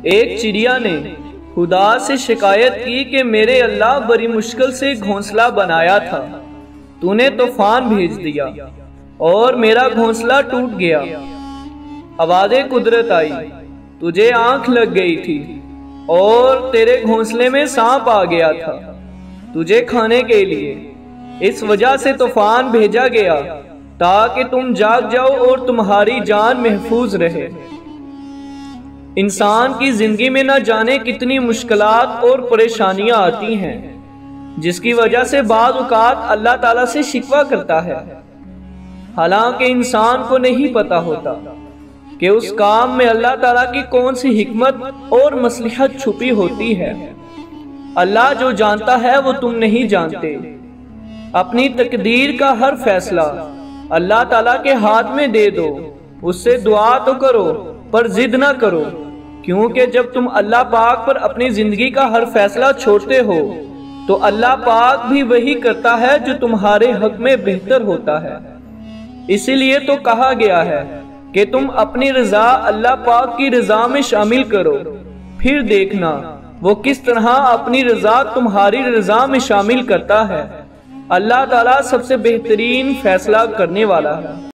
ایک چڑیا نے خدا سے شکایت کی کہ میرے اللہ بڑی مشکل سے گھونسلہ بنایا تھا، تو نے طوفان بھیج دیا اور میرا گھونسلہ ٹوٹ گیا۔ آواز قدرت آئی، تجھے آنکھ لگ گئی تھی اور تیرے گھونسلے میں سانپ آ گیا تھا تجھے کھانے کے لیے، اس وجہ سے طوفان بھیجا گیا تاکہ تم جاگ جاؤ اور تمہاری جان محفوظ رہے۔ انسان کی زندگی میں نہ جانے کتنی مشکلات اور پریشانیاں آتی ہیں، جس کی وجہ سے بعض اوقات اللہ تعالیٰ سے شکوہ کرتا ہے، حالانکہ انسان کو نہیں پتا ہوتا کہ اس کام میں اللہ تعالیٰ کی کون سی حکمت اور مصلحت چھپی ہوتی ہے۔ اللہ جو جانتا ہے وہ تم نہیں جانتے۔ اپنی تقدیر کا ہر فیصلہ اللہ تعالیٰ کے ہاتھ میں دے دو، اس سے دعا تو کرو پر ضد نہ کرو، کیونکہ جب تم اللہ پاک پر اپنی زندگی کا ہر فیصلہ چھوڑتے ہو تو اللہ پاک بھی وہی کرتا ہے جو تمہارے حق میں بہتر ہوتا ہے۔ اسی لیے تو کہا گیا ہے کہ تم اپنی رضا اللہ پاک کی رضا میں شامل کرو، پھر دیکھنا وہ کس طرح اپنی رضا تمہاری رضا میں شامل کرتا ہے۔ اللہ تعالیٰ سب سے بہترین فیصلہ کرنے والا ہے۔